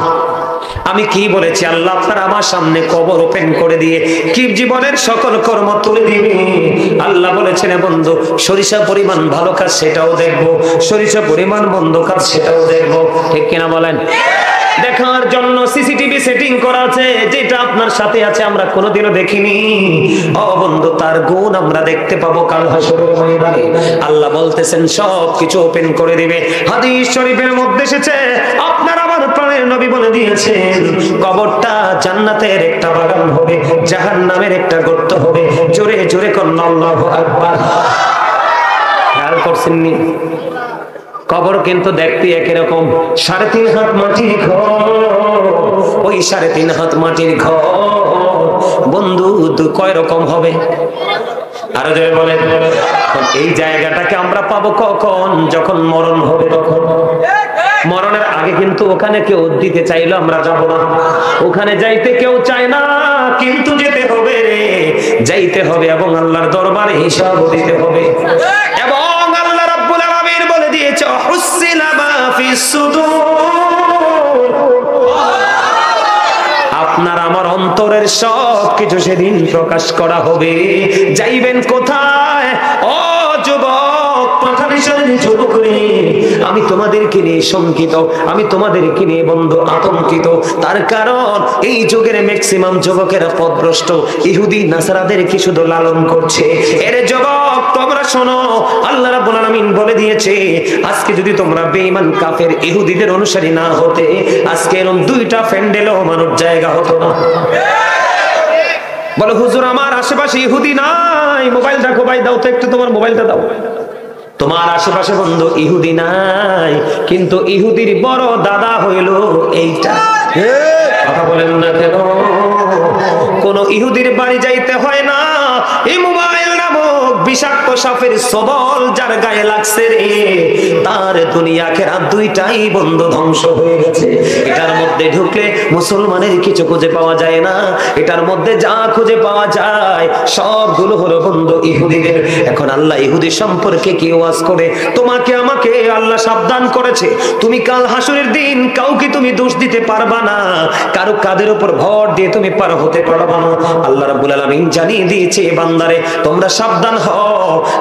আমি কি বলেছি? আল্লাহ আপনার আমার সামনে কবর ওপেন করে দিয়ে কি জীবনের সকল কর্ম তুলে দিবে। আল্লাহ বলেছেন বন্ধু, সরিষা পরিমাণ ভালো কাজ সেটাও দেখবো, সরিষা পরিমাণ মন্দ কাজ সেটাও দেখবো। ঠিক কিনা বলেন? দেখার জন্য সিসিটিভি সেটিং করা আছে, যেটা আপনার সাথে আছে আমরা কোনোদিনও দেখিনি। ও বন্ধু, তার গুণ আমরা দেখতে পাবো কাল হাসরের ময়দানে। আল্লাহ বলতেছেন সব কিছু ওপেন করে দিবে। হাদিস শরীফের মধ্যে এসেছে, আপনার আমার প্রাণের নবী বলে দিয়েছেন, কবরটা জান্নাতের একটা বাগান হবে, জাহান্নামের একটা গর্ত হবে। জোরে জোরে কন্যা আল্লাহু আকবার। খেয়াল করছেন নি? কবর কিন্তু দেখতে একই রকম, 3.5 হাত মাটির ঘর। ওই 3.5 হাত মাটির ঘর বন্ধু কয় রকম হবে? আরো জোরে বলেন। এই জায়গাটাকে আমরা পাবো কখন? যখন মরণ হবে তখন। মরণের আগে কিন্তু ওখানে কেউ দিতে চাইলো আমরা যাব না, ওখানে যাইতে কেউ চায় না, কিন্তু যেতে হবে রে, যাইতে হবে এবং আল্লাহর দরবারে হিসাব দিতে হবে। এবং আল্লাহ রাব্বুল আলামিন বলে দিয়েছে, হুসিলা মা ফিস সুদূর। আপনার আমার অন্তরের সব কিছু সেদিন প্রকাশ করা হবে। যাইবেন কোথায়? ও যুবক, যুবক রে, আমি তোমাদেরকে নিয়ে শঙ্কিত, আমি তোমাদেরকে নিয়ে বন্ধু আতঙ্কিত। তার কারণ এই যুগের ম্যাক্সিমাম যুবকেরা পথভ্রষ্ট, ইহুদি নাসারাদেরকে শুধু লালন করছে। এর যুবক তোমরা শোনো, আল্লাহ রাব্বুল আলামিন বলে দিয়েছে, আজকে যদি তোমরা বেঈমান কাফের ইহুদিদের অনুসারী না হতে, আজকে এরকম 2টা প্যান্ডেলও মানুষ জায়গা হতো না। বলো হুজুর আমার আশেপাশে ইহুদি নাই, মোবাইল দেখো ভাই, দাও তো একটু, তোমার মোবাইলটা দাও। তোমার আশেপাশে বন্ধু ইহুদি নাই, কিন্তু ইহুদির বড় দাদা হইল এইটা। কথা বলেন না কেন? কোন ইহুদির বাড়ি যাইতে হয় না, এই মোবাইল নামক বিষাক্ত সাপের সবল যার গায়ে লাগছে রে, তার দুনিয়া আখিরাত দুইটাই বন্ধু ধ্বংস হয়ে গেছে। এটার মধ্যে ঢুকলে মুসলমানের কিছু খুঁজে পাওয়া যায় না, এটার মধ্যে যা খুঁজে পাওয়া যায় সবগুলো হলো বন্ধু ইহুদিদের। এখন আল্লাহ ইহুদি সম্পর্কে কি ওয়াজ করে? তোমাকে আমাকে আল্লাহ সাবধান করেছে, তুমি কাল হাসরের দিন কাউকে তুমি দোষ দিতে পারবা না, কারো কাদের উপর ভর দিয়ে তুমি পার হতে পারবা না। আল্লাহ রাব্বুল আলামিন জানিয়ে দিয়েছে, বান্দারে তোমরা সাবধান হও।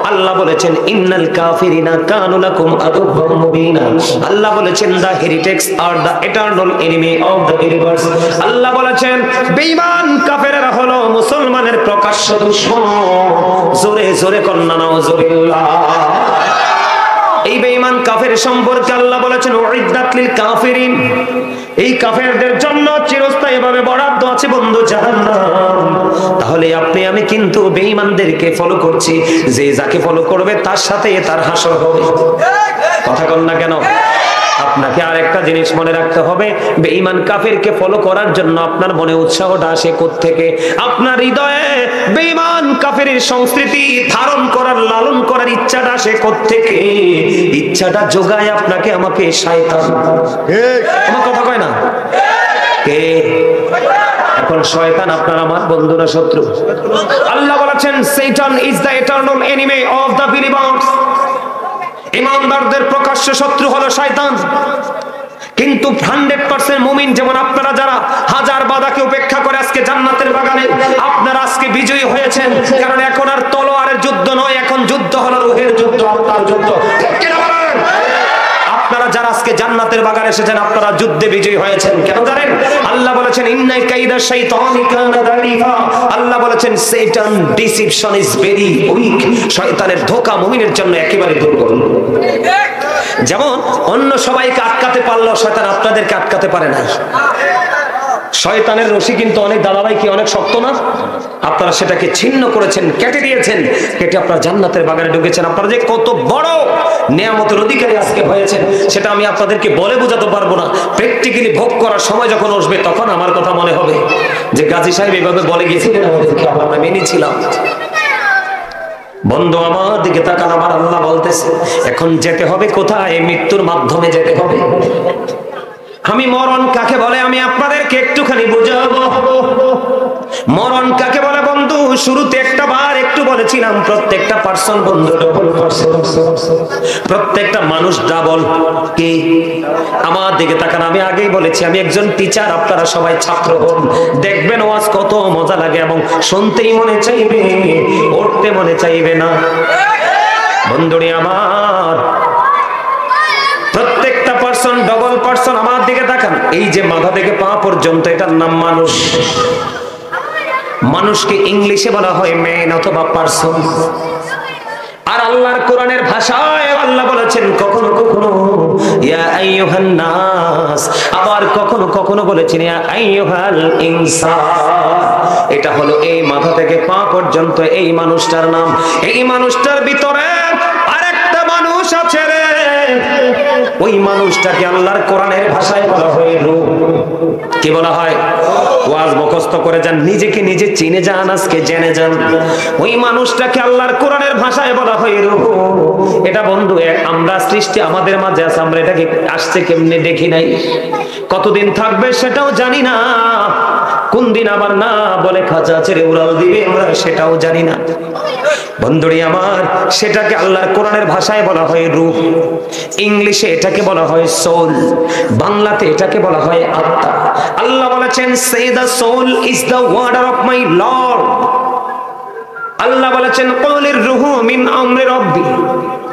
আল্লাহ বলেছেন, ইন্নাল কাফিরিনা কানু লাকুম আদুওয়াম মুবিনা। আল্লাহ বলেছেন, the heretics are the eternal enemy of the universe. Allah বলেছেন, বেঈমান কাফেররা হলো মুসলমানের প্রকাশ্য দুশমন। জোরে জোরে কন্না নাউজুবিল্লাহ। এই বেঈমান কাফের সম্পর্কে আল্লাহ বলেছেন, উইদ্দাত লিল কাফিরিন। এই কাফেরদের জন্য চিরস্থায়ীভাবে বরাদ্দ আছে বন্ধু জাহান্নাম। তাহলে আপনি আমি কিন্তু বেঈমানদেরকে ফলো করছি, যে যাকে ফলো করবে তার সাথে তার হাসর হবে। কথা বল না কেন? আপনাকে আরেকটা জিনিস মনে রাখতে হবে, বেঈমান কাফেরকে ফলো করার জন্য আপনার মনে উৎসাহটা আসে কোত্থেকে? আপনার হৃদয়ে বেঈমান কাফেরের সংস্কৃতি ধারণ করার, লালন করার ইচ্ছাটা আসে কোত্থেকে? ইচ্ছাটা যোগায় আপনাকে আমাকে শয়তান। আমার কথা কয় না কে? এখন শয়তান আপনার আমার বন্ধু না শত্রু? আল্লাহ বলেছেন, Satan is the eternal enemy of the believers. ইমানদারদের প্রকাশ্য শত্রু হলো শয়তান। কিন্তু 100% মুমিন যেমন আপনারা, যারা হাজার বাধাকে উপেক্ষা করে আজকে জান্নাতের বাগানে আপনারা আজকে বিজয়ী হয়েছেন। কারণ এখন আর তলোয়ারের যুদ্ধ নয়, এখন যুদ্ধ হলো রূহের যুদ্ধ, আত্মার যুদ্ধ। ঠিক কি না বলেন? আপনারা যারা আজকে জান্নাতের বাগানে এসেছেন, আপনারা যুদ্ধে বিজয়ী হয়েছেন। কেন জানেন? আল্লাহ বলেছেন, ইন্না কাইদা শাইতানি কানা দাঈফা। আল্লাহ বলেছেন, শয়তান ডিসিপশন ইজ ভেরি উইক। শয়তানের ধোঁকা মুমিনের জন্য একেবারে দুর্বল। যেমন অন্য সবাইকে আটকাতে পারলো, শয়তান আপনাদেরকে আটকাতে পারে নাই। শয়তানের রশি কিন্তু অনেক দাদাভাই কি অনেক শক্ত না? আপনারা সেটাকে ছিন্ন করেছেন, কেটে দিয়েছেন, কেটে আপনারা জান্নাতের বাগানে ঢুকেছেন। আপনারা যে কত বড় নিয়ামতের অধিকারী আজকে হয়েছেন সেটা আমি আপনাদেরকে বলে বোঝাতে পারবো না। প্র্যাকটিক্যালি ভোগ করার সময় যখন আসবে তখন আমার কথা মনে হবে যে গাজী সাহেব এইভাবে বলে গিয়েছিলেন, আমাদেরকে আমরা মেনেছিলাম। বন্ধু আমার দিকে তাকান, আমার আল্লাহ বলতেছে এখন যেতে হবে কোথায়? মৃত্যুর মাধ্যমে যেতে হবে। আমি মরণ কাকে বলে আমি আপনাদেরকে একটুখানি বুঝাবো। মরণ কাকে বলে বন্ধু, শুরুতে একটা বার একটু বলেছিলাম প্রত্যেকটা পার্সন বন্ধু ডবল পার্সন, প্রত্যেকটা মানুষ ডাবল। কি? আমার দিকে তাকান, আমি আগেই বলেছি আমি একজন টিচার, আপনারা সবাই ছাত্র হন, দেখবেন ওয়াজ কত মজা লাগে এবং শুনতেই মনে চাইবে, উঠতে মনে চাইবে না। বন্ধুরি আমার, প্রত্যেকটা পার্সন ডবল পার্সন। আমার দিকে তাকান, এই যে মাথা থেকে পা পর্যন্ত এটার নাম মানুষ। মানুষকে ইংলিশে বলা হয় ম্যান অথবা পার্সন। আর আল্লাহর কোরআনের ভাষায় আল্লাহ বলেছেন কখনো কখনো ইয়া আইয়ুহান নাস, আবার কখনো কখনো বলেছেন ইয়া আইয়ুহাল ইনসান। এটা হলো এই মাথা থেকে পা পর্যন্ত এই মানুষটার নাম। এই মানুষটার ভিতরে আরেকটা মানুষ আছে রে, ওই মানুষটাকে আল্লাহর কোরআনের ভাষায় বলা হয় রূহ। কি বলা হয়? ওয়াজ মুখস্থ করে যান, নিজেকে নিজে চিনে যান, আজকে জেনে যান। ওই মানুষটাকে আল্লাহর কোরআনের ভাষায় বলা হয় রূহ। এটা বন্ধু আমরা সৃষ্টি আমাদের মাঝে আছে, আমরা এটাকে আসছে কেমনে দেখি নাই, কতদিন থাকবে সেটাও জানি না, কোন দিন আবার না বলে খাঁচা ছেড়ে উড়াল দিবে আমরা সেটাও জানি না। বন্ধুরি আমার, সেটাকে আল্লাহর কোরআনের ভাষায় বলা হয় রূহ, ইংলিশে এটাকে বলা হয় সোল, বাংলাতে এটাকে বলা হয় আত্মা। আল্লাহ বলেছেন say the soul is the warder of my lord. Allah বলেছেন কওলির রূহু মিন আমরি রাব্বি।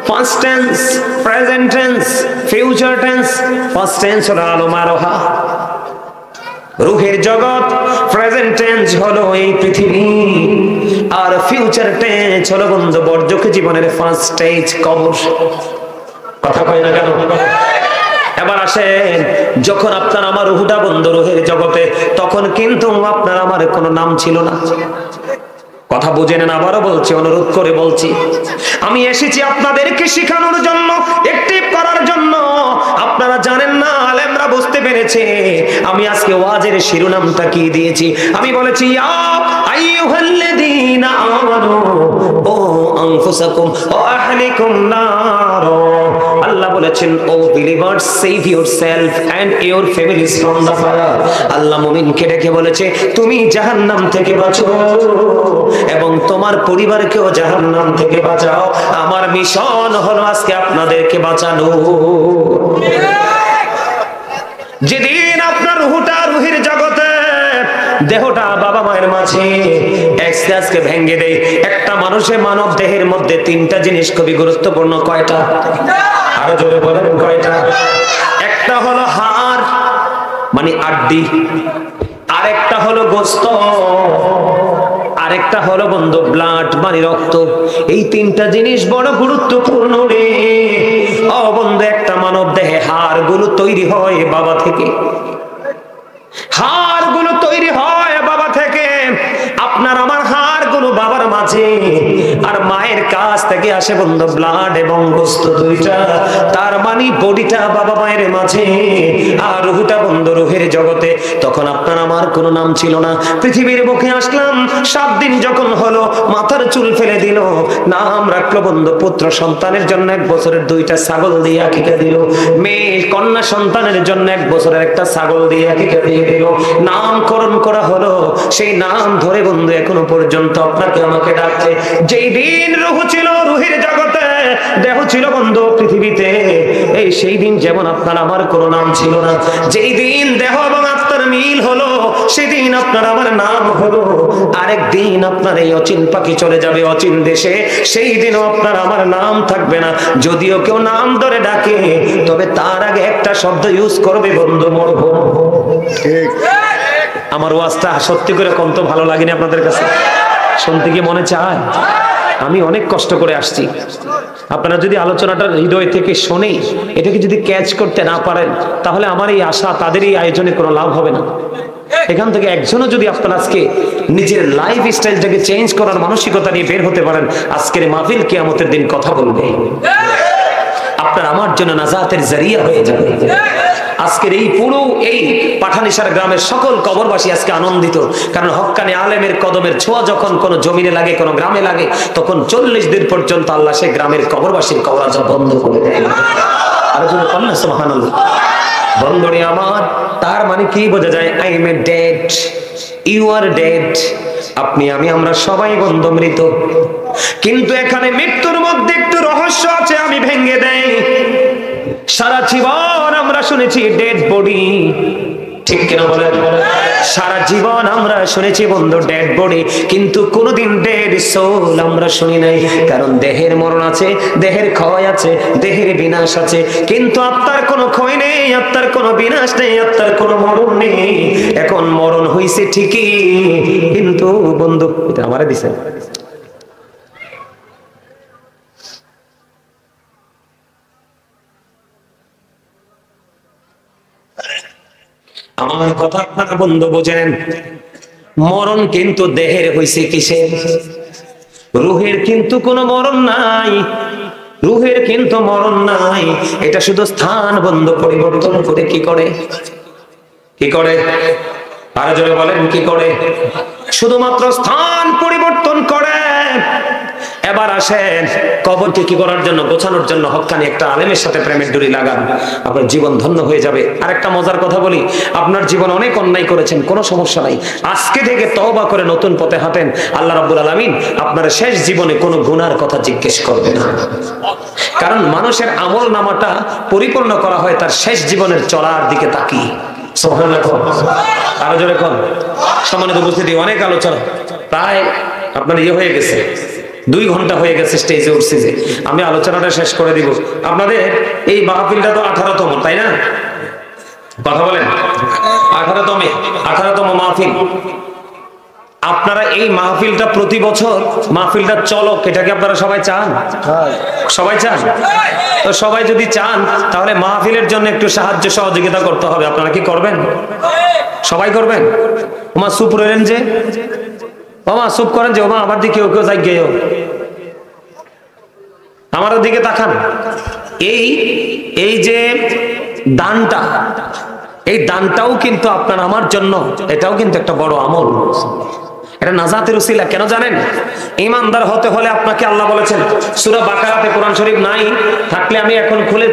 First tense, present tense, future tense. First tense হলো আলোমারোহা, রূহের জগৎ। প্রেজেন্ট টেন্স হলো এই পৃথিবী, আর ফিউচার টেন্স হলো বন্ধু বর্জক জীবনের ফার্স্ট স্টেজ, কবর। কথা কয় না কেন? এবার আসেন, যখন আপনার আমার রূহটা বন্ধু রূহের জগতে, তখন কিন্তু আপনার আমার কোনো নাম ছিল না। কথা বুঝে নেন, আবারও বলছি, অনুরোধ করে বলছি, আমি এসেছি আপনাদেরকে শেখানোর জন্য, অ্যাক্টিভ করার জন্য। আপনারা জানেন না, আলেমরা বুঝতে পেরেছে আমি আজকে ওয়াজের শিরোনামটা কি দিয়েছি। আমি বলেছি ইয়া আইয়ুহাল্লাযীনা আমানু ও আনফুসাকুম ওয়া আহলিকুম নার। আল্লাহ বলেছেন O believers, save yourself and your families from the fire. Allah মুমিনকে ডেকে বলেছে তুমি জাহান্নাম থেকে বাঁচো এবং তোমার পরিবারকেও জাহান্নাম থেকে বাঁচাও। আমার মিশন হলো আজকে আপনাদেরকে বাঁচানো। যেদিন আপনার রূহটা রূহের জগতে, দেহটা বাবা মায়ের মাঝে আস্তে আস্তে ভেঙে দেয়, একটা মানুষের মানব দেহের মধ্যে তিনটা জিনিস খুবই গুরুত্বপূর্ণ। কয়টা? আরো জোরে বলেন কয়টা? একটা হলো হাড় মানে আড্ডি, আরেকটা হলো গোস্ত, আরেকটা হলো বন্ধু ব্লাড মানে রক্ত। এই তিনটা জিনিস বড় গুরুত্বপূর্ণ রে। ও বন্ধু, একটা মানব দেহে হাড় গুলো তৈরি হয় বাবা থেকে, হাড় গুলো তৈরি হয় বাবা থেকে। আপনার আমার হাড় গুলো বাবার মাঝে, আর মায়ের কাছ থেকে আসে বন্ধু ব্লাড এবং গোস্ত দুইটা। তার মানে বডিটা বাবা মায়ের মাঝে, আর রূহটা বন্ধু রূহের জগতে। তখন আপনার আমার কোনো নাম ছিল না, পৃথিবীর বুকে আসলাম। 7 দিন যখন হলো, মাথার চুল ফেলে দিল, নাম রাখলো বন্ধু পুত্র সন্তানের জন্য 1 বছরের 2টা ছাগল দিয়ে আকিকা দিল, মেয়ে কন্যা সন্তানের জন্য 1 বছরের একটা ছাগল দিয়ে আকিকা দিয়ে দিল, নামকরণ করা হলো। সেই নাম ধরে বন্ধু এখনো পর্যন্ত আপনাকে আমাকে ডাকছে। যেই দিন রূহ ছিল রূহের জগতে, দেহ ছিল বন্ধু পৃথিবীতে, এই সেই দিন যেমন আপনার আমার কোনো নাম ছিল না। যেই দিন দেহ এবং আত্মার মিল হলো, সেদিন আপনার আমার নাম হলো। আরেক দিন আপনার এই অচিন পাখি চলে যাবে অচিন দেশে, সেই দিনও আপনার আমার নাম থাকবে না। যদিও কেউ নাম ধরে ডাকে, তবে তার আগে একটা শব্দ ইউজ করবে বন্ধু, মরব। ঠিক? আমার ওয়াজটা সত্যি করে কম তো ভালো লাগেনি আপনাদের কাছে? শুনতে কি মনে চায়? আমি অনেক কষ্ট করে আসছি, আপনারা যদি আলোচনাটা হৃদয় থেকে শোনে, এটাকে যদি ক্যাচ করতে না পারেন, তাহলে আমার এই আশা তাদের এই আয়োজনে কোনো লাভ হবে না। এখান থেকে একজনও যদি আপনার আজকে নিজের লাইফ স্টাইলটাকে চেঞ্জ করার মানসিকতা নিয়ে বের হতে পারেন, আজকের মাহফিল কিয়ামতের দিন কথা বলবে, আপনার আমার জন্য নাজাতের জারিয়া হয়ে যাবে। আজকের এই পুরো এই পাঠানিসার গ্রামের সকল কবরবাসী আজকে আনন্দিত, কারণ হক্কানি আলেমের কদমের ছোঁয়া যখন কোন জমিনে লাগে, কোন গ্রামে লাগে, তখন 40 দিন পর্যন্ত আল্লাহ সে গ্রামের কবরবাসীর কবর আযাব বন্ধ করে দেয়। আর জন্য কন্যা সুবহানাল্লাহ। বন্ধুরে আমার, তার মানে কি বোঝা যায়? I am dead, you are dead. আপনি আমি আমরা সবাই বন্ধু মৃত, কিন্তু এখানে মৃত্যুর মধ্যে একটু রহস্য আছে, আমি ভেঙে দেই। সারা জীবন আমরা শুনেছি ডেড বডি, ঠিক কিনা বলেন? সারা জীবন আমরা শুনেছি বন্ধু ডেড বডি, কিন্তু কোনোদিন ডেড সোল আমরা শুনি নাই। কারণ দেহের মরণ আছে, দেহের ক্ষয় আছে, দেহের বিনাশ আছে, কিন্তু আত্মার কোনো ক্ষয় নেই, আত্মার কোনো বিনাশ নেই, আত্মার কোনো মরণ নেই। এখন মরণ হইছে ঠিকই, কিন্তু বন্ধু এটা আমারে দিছে। আমার কথা আপনারা বন্ধু বোঝেন, মরণ কিন্তু দেহের হইছে কিসের? রুহের কিন্তু কোনো মরণ নাই, রুহের কিন্তু মরণ নাই। এটা শুধু স্থান বন্ধ পরিবর্তন করে কি করে? কি করে? আরো জোরে বলেন, কি করে? শুধুমাত্র স্থান পরিবর্তন করে। এবার আসেন, কবরকে কি করার জন্য? গোছানোর জন্য হক্কানি একটা আলেমের সাথে প্রেমের ডুরি লাগান, আপনার জীবন ধন্য হয়ে যাবে। আর একটা মজার কথা বলি, আপনার জীবন অনেক অন্যায় করেছেন, কোনো সমস্যা নাই, আজকে থেকে তওবা করে নতুন পথে হাঁটেন। আল্লাহ রাব্বুল আলামিন আপনার শেষ জীবনে কোনো গুনার কথা জিজ্ঞেস করবে না। কারণ মানুষের আমল নামাটা পরিপূর্ণ করা হয় তার শেষ জীবনের চলার দিকে তাকিয়ে। আরো জোরে কোন। সম্মানিত উপস্থিতি, অনেক আলোচনা প্রায় আপনার হয়ে গেছে, 2 ঘন্টা হয়ে গেছে স্টেজে উঠছি, যে আমি আলোচনাটা শেষ করে দিব। আপনাদের এই মাহফিলটা তো 18তম, তাই না? কথা বলেন, 18তম মাহফিল। আপনারা এই মাহফিলটা প্রতি বছর মাহফিলটা চলক, এটাকে আপনারা সবাই চান? সবাই চান? তো সবাই যদি চান, তাহলে মাহফিলের জন্য একটু সাহায্য সহযোগিতা করতে হবে। আপনারা কি করবেন? সবাই করবেন? ওমা চুপ রইলেন যে, ওমা চুপ করেন যে, ওমা আমার দিকে কেউ যাই গেও, আমার দিকে তাকান। এই যে দানটা, এই দানটাও কিন্তু আপনার আমার জন্য, এটাও কিন্তু একটা বড় আমল। এটা নাজাতের উসিলা। কেন জানেন? ঈমানদার হতে হলে আপনাকে আল্লাহ বলেছেন, সূরা বাকারাতে, কোরআন শরীফ নাই থাকলে আমি এখন খুলে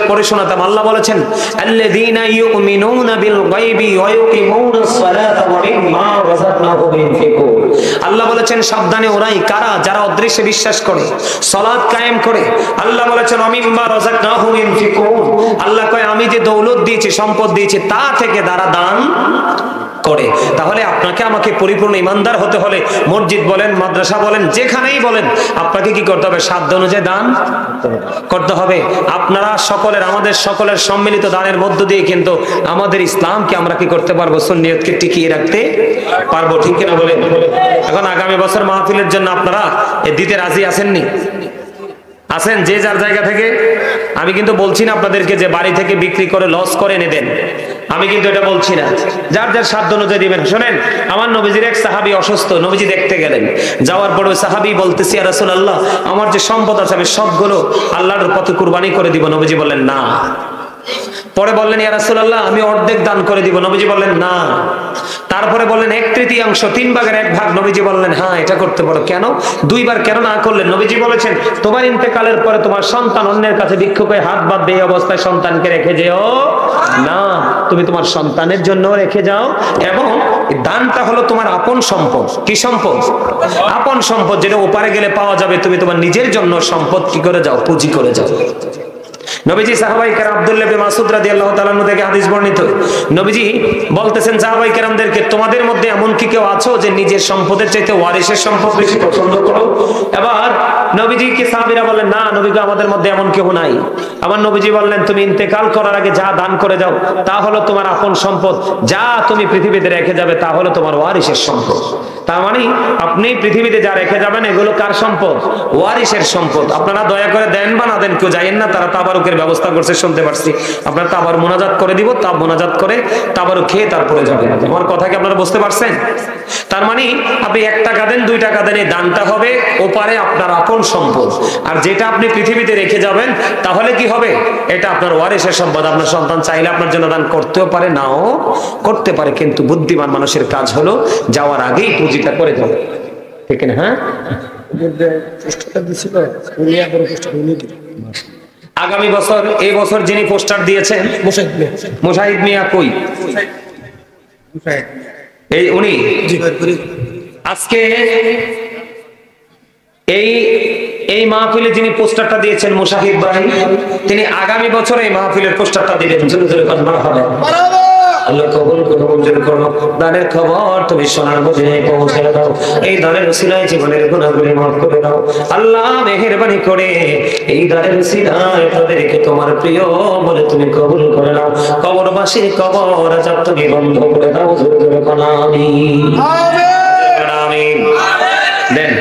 পড়ে শোনাতাম। আল্লাহ বলেছেন, আল্লাযীনা ইউমিনুনা বিল গায়বি ওয়া ইউকিমুনাস সালাতা ওয়া মিম্মা রাযাকনাহুম ইউনফিকুন। আল্লাহ বলেছেন সাবধানে ওরাই কারা যারা অদৃশ্যে বিশ্বাস করে, সালাত কায়েম করে। আল্লাহ বলেছেন ওয়া মিম্মা রাযাকনাহুম ইউনফিকুন। আল্লাহ কয় আমি যে দৌলত দিয়েছি, সম্পদ দিয়েছি, তা থেকে তারা দান করে। তাহলে আপনাকে আমাকে পরিপূর্ণ ইমানদার হতে হলে মসজিদ বলেন, মাদ্রাসা বলেন, যেখানেই বলেন, আপনাকে কি করতে হবে? সাধ্য অনুযায়ী দান করতে হবে। আপনারা সকলের, আমাদের সকলের সম্মিলিত দানের মধ্য দিয়ে কিন্তু আমাদের ইসলামকে আমরা কি করতে পারবো? সুন্নিয়তকে টিকিয়ে রাখতে পারবো, ঠিক কিনা বলেন? এখন আগামী বছর মাহফিলের জন্য আপনারা দিতে রাজি আছেননি? আছেন? যে যার জায়গা থেকে। আমি কিন্তু বলছি না আপনাদেরকে যে বাড়ি থেকে বিক্রি করে লস করে এনে দেন, আমি কিন্তু এটা বলছি না। যার যার সাধ্য অনুযায়ী দিবেন। শোনেন, আমার নবীজির এক সাহাবী অসুস্থ, নবীজি দেখতে গেলেন। যাওয়ার পরে ওই সাহাবী বলতেছে, ইয়া রাসূলুল্লাহ, আমার যে সম্পদ আছে আমি সবগুলো আল্লাহর পথে কুরবানি করে দিব। নবীজি বললেন না। পরে বললেন, ইয়া রাসূলুল্লাহ, আমি অর্ধেক দান করে দিব। নবীজি বললেন না। তারপরে বললেন 1/3, 3 ভাগের 1 ভাগ। নবীজি বললেন হ্যাঁ, এটা করতে পারো। কেন? 2 বার কেন না করলেন? নবীজি বলেছেন, তোমার ইন্তেকালের পরে তোমার সন্তান অন্যের কাছে ভিক্ষুক হয়ে হাত বাঁধবে, এই অবস্থায় সন্তানকে রেখে যেও না। তুমি তোমার সন্তানের জন্য রেখে যাও, এবং দানটা হলো তোমার আপন সম্পদ। কি সম্পদ? আপন সম্পদ, যেটা ওপারে গেলে পাওয়া যাবে। তুমি তোমার নিজের জন্য সম্পদ কি করে যাও? পুঁজি করে যাও। নবীজি সাহাবায়ে কেরাম আব্দুল্লাহ ইবনে মাসউদ রাদিয়াল্লাহু তাআলা আনহু থেকে হাদিস বর্ণিত, নবীজি বলতেছেন সাহাবায়ে কেরামদেরকে, তোমাদের মধ্যে এমন কি কেউ আছো যে নিজের সম্পদের চাইতে ওয়ারিসের সম্পদ বেশি পছন্দ করো? এবার নবীজিকে সাহাবীরা বললেন, না নবী গো, আমাদের মধ্যে এমন কেউ নাই। আবার নবীজি বললেন, তুমি ইন্তেকাল করার আগে যা দান করে যাও তা হলো তোমার আপন সম্পদ, যা তুমি পৃথিবীতে রেখে যাবে তা হলো তোমার ওয়ারিসের সম্পদ। তার মানে আপনি পৃথিবীতে যা রেখে যাবেন এগুলো কার সম্পদ? ওয়ারিসের সম্পদ। আপনারা দয়া করে দেন বা না দেন, কেউ যাইয়েন না, তারা তাবারুকের ব্যবস্থা করছে শুনতে পারছি। আপনারা তাবার মোনাজাত করে দিব, তা মোনাজাত করে তাবারুক খেয়ে তারপরে যাবেন। আমার কথা কি আপনারা বুঝতে পারছেন? তার মানে আপনি 1 টাকা দেন 2 টাকা দেন, এই দানটা হবে ওপারে আপনার আপন সম্পদ। আর যেটা আপনি পৃথিবীতে রেখে যাবেন তাহলে কি হবে? এটা আপনার ওয়ারিসের সম্পদ। আপনার সন্তান চাইলে আপনার জন্য দান করতেও পারে, নাও করতে পারে, কিন্তু বুদ্ধিমান মানুষের কাজ হলো যাওয়ার আগেই পুঁজিটা করে দেবে, ঠিক না? হ্যাঁ, আগামী বছর, এই বছর যিনি পোস্টার দিয়েছেন মুশাহিদ মিয়া, কই এই উনি আজকে এই মাহফিলে যিনি পোস্টারটা দিয়েছেন মুশাহিদ ভাই, তিনি আগামী বছর এই মাহফিলের পোস্টারটা দিবেন। আল্লাহ কবুল করো, মঞ্জুর করো। দানের খবর তুমি সোনার বুঝে পৌঁছে দাও। এই দানের উসিলায় জীবনের গুনাহগুলি মাফ করে দাও। আল্লাহ মেহেরবানি করে এই দানের উসিলায় তাদেরকে তোমার প্রিয় বলে তুমি কবুল করে নাও। কবরবাসীর কবর আযাব তুমি বন্ধ করে দাও। জোরে জোরে আমিন, আমিন, আমিন। দেন